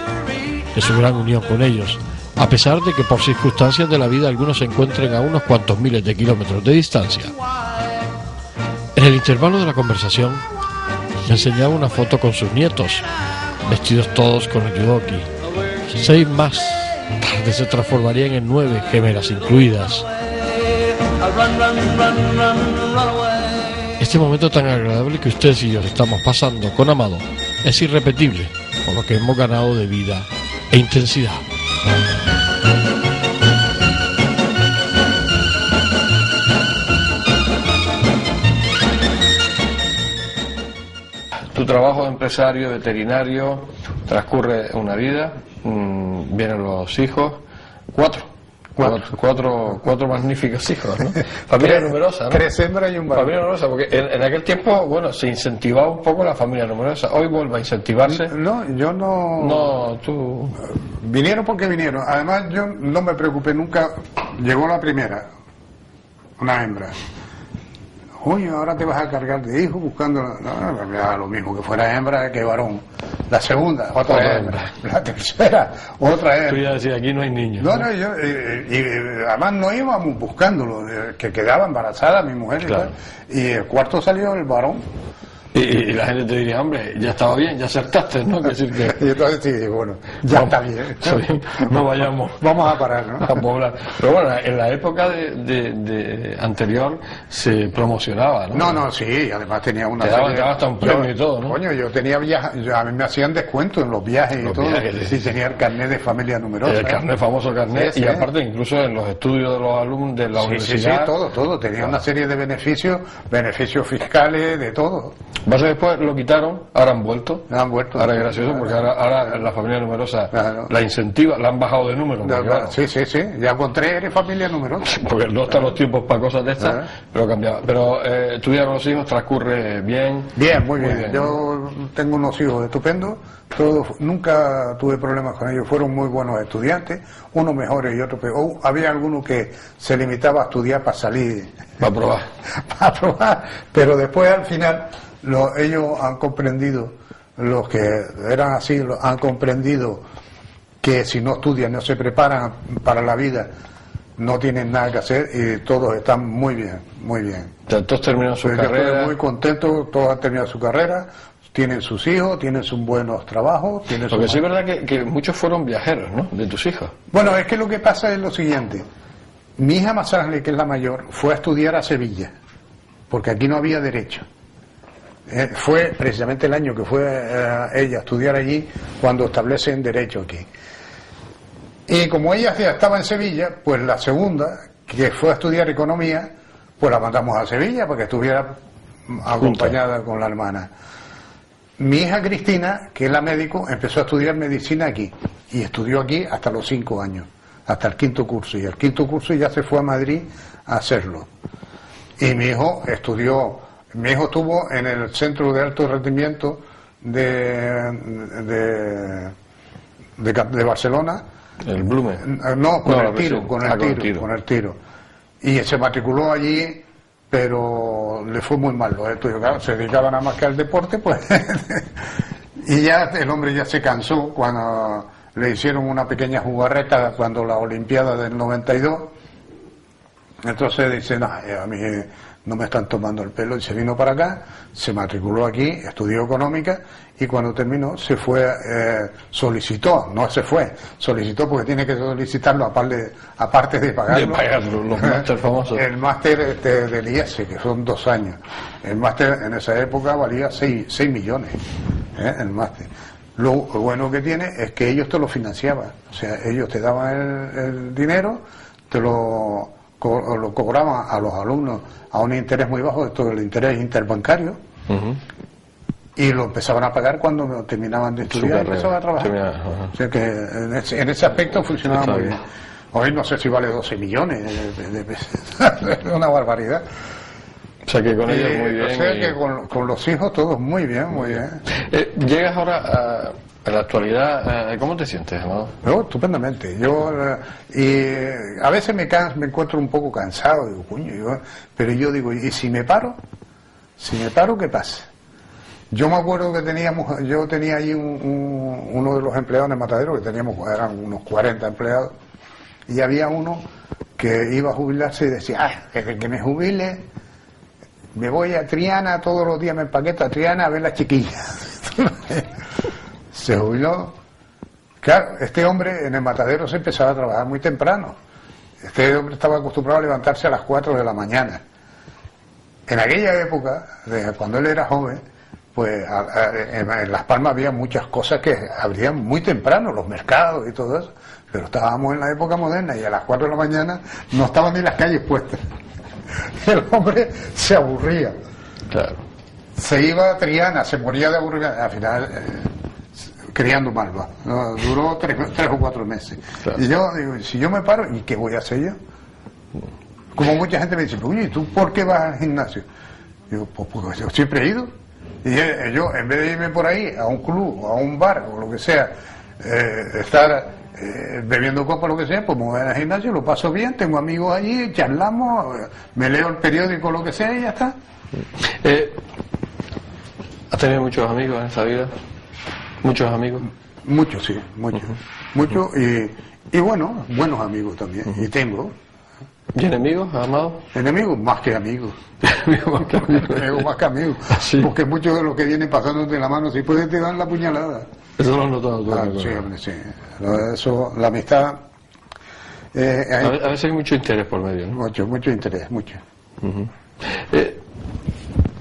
de su gran unión con ellos, a pesar de que por circunstancias de la vida algunos se encuentren a unos cuantos miles de kilómetros de distancia. En el intervalo de la conversación me enseñaba una foto con sus nietos, vestidos todos con el yudoki. 6 más tarde se transformarían en 9, gemelas incluidas. Este momento tan agradable que ustedes y yo estamos pasando con Amado es irrepetible, por lo que hemos ganado de vida e intensidad. Tu trabajo de empresario, veterinario, transcurre una vida, vienen los hijos, cuatro magníficos hijos, ¿no? Familia numerosa, ¿no? 3 hembras y un varón. Familia numerosa, porque en aquel tiempo, bueno, se incentivaba un poco la familia numerosa. Hoy vuelve a incentivarse. No, yo no. No, tú. Vinieron porque vinieron. Además, yo no me preocupé nunca. Llegó la primera, una hembra. Oye, ahora te vas a cargar de hijos buscando. No, me da lo mismo que fuera hembra que varón. La segunda, otra hembra. La tercera, otra hembra. Tú ya decías, aquí no hay niños. No, yo, además no íbamos buscándolo, que quedaba embarazada mi mujer. Claro. Y el cuarto salió el varón. Y la gente te diría, hombre, ya estaba bien, ya acertaste, ¿no? Que decir que... Y entonces sí, digo, bueno, ya está bien. No vayamos. Vamos a parar, ¿no? A poblar. Pero bueno, en la época de anterior se promocionaba, ¿no? No, sí, además tenía una... Te daban hasta un premio y todo, ¿no? Coño, yo tenía viajes, a mí me hacían descuento en los viajes y todo. Sí, tenía el carnet de familia numerosa. El carnet, famoso carnet, sí, y aparte incluso en los estudios de los alumnos de la universidad. Sí, todo. Tenía una serie de beneficios fiscales, de todo. Vas a después lo quitaron, ahora han vuelto. Ahora es gracioso porque ahora la familia numerosa la incentiva, la han bajado de número. Sí, ya con 3 eres familia numerosa. Porque no están los tiempos para cosas de estas, pero cambiaba. Pero tu vida con los hijos transcurre bien. Bien, muy bien. Yo tengo unos hijos estupendos, nunca tuve problemas con ellos, fueron muy buenos estudiantes, unos mejores y otros peores. Había algunos que se limitaba a estudiar para salir. Para probar. Para probar, pero después al final... ellos han comprendido, los que eran así, han comprendido que si no estudian, no se preparan para la vida, no tienen nada que hacer y todos están muy bien, muy bien. Todos terminaron su carrera. Estoy muy contento, todos han terminado su carrera, tienen sus hijos, tienen sus buenos trabajos. Porque sí es verdad que muchos fueron viajeros, ¿no? De tus hijos. Bueno, es que lo que pasa es lo siguiente. Mi hija más grande, que es la mayor, fue a estudiar a Sevilla, porque aquí no había derecho. Fue precisamente el año que fue ella a estudiar allí cuando establecen derecho aquí. Y como ella ya estaba en Sevilla, pues la segunda, que fue a estudiar economía, pues la mandamos a Sevilla para que estuviera acompañada con la hermana. Mi hija Cristina, que es la médico, empezó a estudiar medicina aquí y estudió aquí hasta los 5 años, hasta el 5º curso, y el 5º curso ya se fue a Madrid a hacerlo. Y mi hijo estuvo en el Centro de Alto Rendimiento de Barcelona. ¿El Blume? No, con el tiro. Y se matriculó allí, pero le fue muy mal los estudios. Claro, se dedicaba nada más que al deporte, pues. Y ya el hombre ya se cansó cuando le hicieron una pequeña jugarreta cuando la Olimpiada del 92. Entonces dice, no, a mí no me están tomando el pelo, y se vino para acá, se matriculó aquí, estudió económica, y cuando terminó se fue, solicitó porque tiene que solicitarlo aparte de pagarlo. De pagarlo, los máster famosos. El máster del IES, que son 2 años. El máster en esa época valía 6 millones, el máster. Lo bueno que tiene es que ellos te lo financiaban, o sea, ellos te daban el dinero, te lo cobraban a los alumnos a un interés muy bajo, esto el interés interbancario, y lo empezaban a pagar cuando terminaban de estudiar y empezaban a trabajar. O sea que en ese aspecto funcionaba muy bien. Hoy no sé si vale 12 millones de pesos. Es una barbaridad. O sea que con ellos muy bien. O sea que con los hijos todos muy bien, muy bien. Llegas ahora a la actualidad, ¿cómo te sientes, Amado? No, estupendamente. Yo y a veces me encuentro un poco cansado, digo, coño, pero yo digo, ¿y si me paro? Si me paro, ¿qué pasa? Yo me acuerdo que yo tenía allí uno de los empleados en el matadero, que eran unos 40 empleados, y había uno que iba a jubilarse y decía, desde que me jubile, me voy a Triana, todos los días me empaqueto a Triana a ver las chiquillas. Se jubiló. Claro, este hombre en el matadero se empezaba a trabajar muy temprano. Este hombre estaba acostumbrado a levantarse a las 4 de la mañana. En aquella época, cuando él era joven, pues en Las Palmas había muchas cosas que abrían muy temprano, los mercados y todo eso, pero estábamos en la época moderna y a las 4 de la mañana no estaban ni las calles puestas. El hombre se aburría. Claro. Se iba a Triana, se moría de aburrimiento, al final criando malva, ¿no? Duró 3 o 4 meses. Claro. Y yo digo, si yo me paro, ¿y qué voy a hacer yo? Como mucha gente me dice, oye, ¿y tú por qué vas al gimnasio? Digo, pues porque yo siempre he ido. Y yo, en vez de irme por ahí, a un club, o a un bar, o lo que sea, estar bebiendo copa o lo que sea, pues me voy al gimnasio, lo paso bien, tengo amigos allí, charlamos, me leo el periódico, lo que sea, y ya está. ¿Has tenido muchos amigos en esta vida? ¿Muchos amigos? Muchos, sí, muchos. Muchos, y bueno, buenos amigos también, y tengo. ¿Y enemigos, Amado? Enemigos más que amigos. Enemigos más que amigos. ¿Sí? Porque muchos de los que vienen pasándote la mano, si puedes, te dan la puñalada. Eso lo has notado tú. Sí, hombre, sí. Eso, la amistad... a veces hay mucho interés por medio, ¿no? Mucho interés, mucho.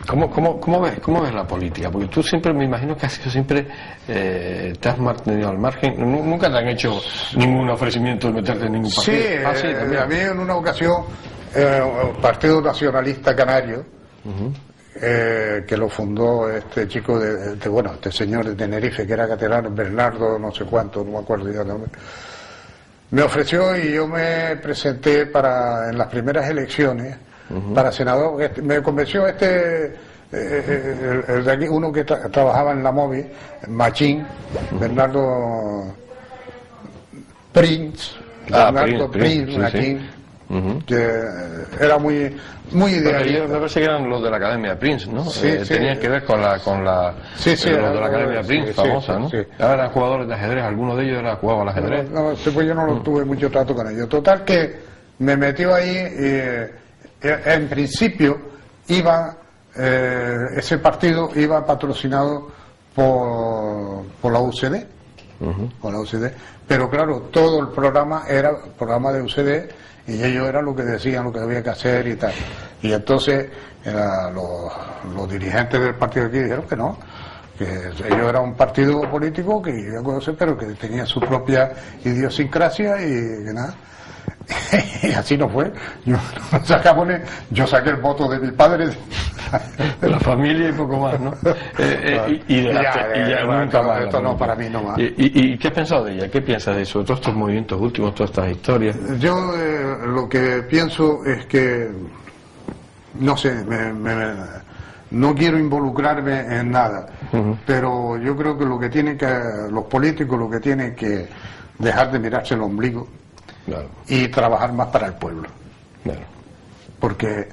¿Cómo ves la política? Porque tú siempre, me imagino que has sido siempre, te has mantenido al margen, nunca te han hecho ningún ofrecimiento de meterte en ningún partido. Sí, a mí en una ocasión, el Partido Nacionalista Canario, que lo fundó este chico este señor de Tenerife, que era catalán, Bernardo no sé cuánto, no me acuerdo ya el nombre, me ofreció y yo me presenté en las primeras elecciones para senador. Me convenció el de aquí, uno que trabajaba en la móvil, Machín, Bernardo Prince, Machín, que era muy idealista. Me parece que eran los de la Academia Prince, ¿no? Tenían que ver con los de la Academia Prince, famosa, ¿no? Sí. Ahora eran jugadores de ajedrez, alguno de ellos jugaban al ajedrez. Pues yo no lo tuve mucho trato con ellos. Total que me metió ahí y en principio ese partido iba patrocinado por la UCD, pero claro, todo el programa era programa de UCD y ellos eran lo que decían, lo que había que hacer y tal. Y entonces los dirigentes del partido aquí dijeron que no, que ellos eran un partido político que iba a conocer, pero que tenía su propia idiosincrasia y que nada. Y así no fue. Yo saqué el voto de mi padre, de la familia y poco más, ¿no? Nunca más. Esto no, para mí no más. ¿Y qué has pensado de ella? ¿Qué piensas de eso? De todos estos movimientos últimos, todas estas historias. Yo lo que pienso es que, no sé, no quiero involucrarme en nada, pero yo creo que los políticos lo que tienen que dejar de mirarse el ombligo. Claro. Y trabajar más para el pueblo. Claro. Porque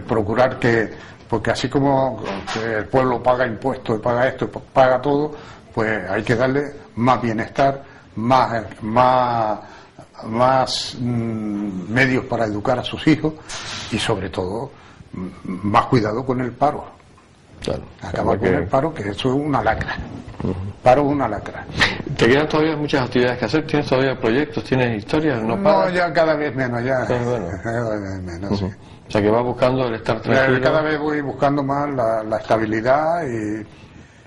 procurar porque así como que el pueblo paga impuestos y paga esto y paga todo, pues hay que darle más bienestar, más medios para educar a sus hijos y sobre todo más cuidado con el paro. Claro, acabar con el paro, que eso es una lacra. Paro es una lacra. ¿Te quedan todavía muchas actividades que hacer? ¿Tienes todavía proyectos? ¿Tienes historias? No, ya cada vez menos, ya. Bueno. Cada vez menos, sí. O sea que vas buscando el estar tranquilo. Cada vez voy buscando más la estabilidad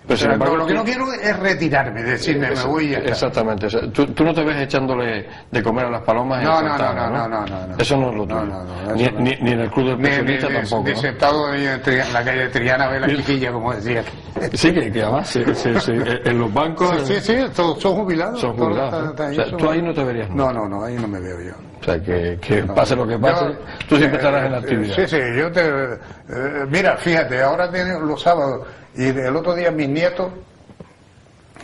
Pero sin embargo, lo que no quiero es retirarme, decirme me voy y ya está. Exactamente. O sea, tú no te ves echándole de comer a las palomas en Santana, ¿no? Eso no es lo tuyo. Ni en el club del pensionista tampoco. Ni sentado ahí en la calle de Triana a ver la chiquilla, como decía. Sí, que además en los bancos... Sí, todos son jubilados. Son jubilados. O sea, tú ahí no te verías. No, ahí no me veo yo. O sea, que pase lo que pase, tú siempre estarás en la actividad. Sí, yo te... mira, fíjate, ahora tienen los sábados, y el otro día mis nietos,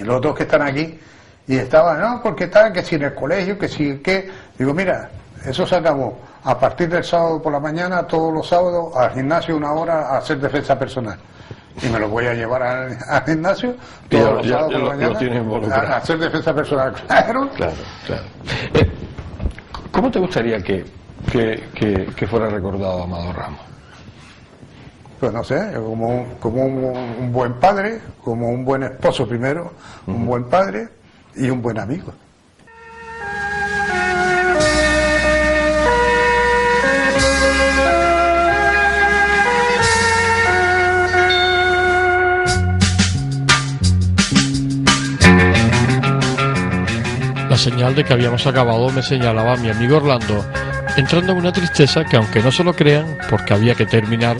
los dos que están aquí, y estaban, no, porque estaban que si en el colegio, que si qué... Digo, mira, eso se acabó. A partir del sábado por la mañana, todos los sábados, al gimnasio 1 hora a hacer defensa personal. Y me los voy a llevar al gimnasio todos los sábados por la mañana a hacer defensa personal. Claro. ¿Cómo te gustaría que fuera recordado Amado Ramos? Pues no sé, como un buen padre, como un buen esposo primero, un buen padre y un buen amigo. La señal de que habíamos acabado me señalaba mi amigo Orlando, entrando en una tristeza que, aunque no se lo crean, porque había que terminar,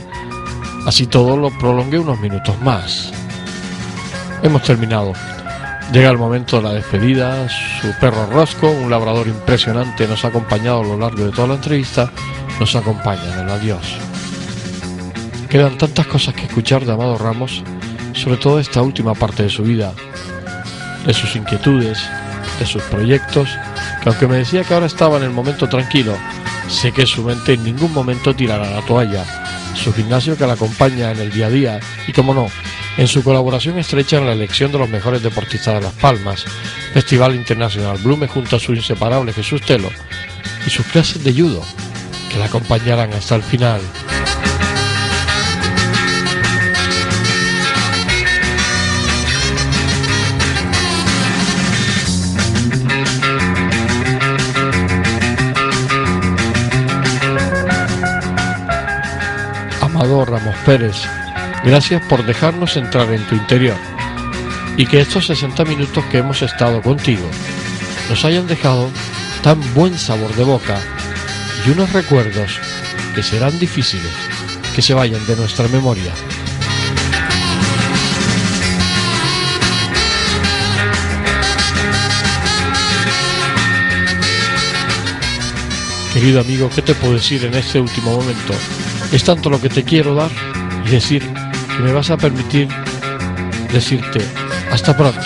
así todo lo prolongué unos minutos más. Hemos terminado. Llega el momento de la despedida. Su perro Rosco, un labrador impresionante, nos ha acompañado a lo largo de toda la entrevista, nos acompaña en el adiós. Quedan tantas cosas que escuchar de Amado Ramos, sobre todo esta última parte de su vida, de sus inquietudes, de sus proyectos, que aunque me decía que ahora estaba en el momento tranquilo, sé que su mente en ningún momento tirará la toalla. Su gimnasio que la acompaña en el día a día y, como no, en su colaboración estrecha en la elección de los mejores deportistas de Las Palmas, Festival Internacional Blume junto a su inseparable Jesús Telo y sus clases de judo que la acompañarán hasta el final. Amado Ramos Pérez, gracias por dejarnos entrar en tu interior y que estos 60 minutos que hemos estado contigo nos hayan dejado tan buen sabor de boca y unos recuerdos que serán difíciles que se vayan de nuestra memoria. Querido amigo, ¿qué te puedo decir en este último momento? Es tanto lo que te quiero dar y decir que me vas a permitir decirte hasta pronto.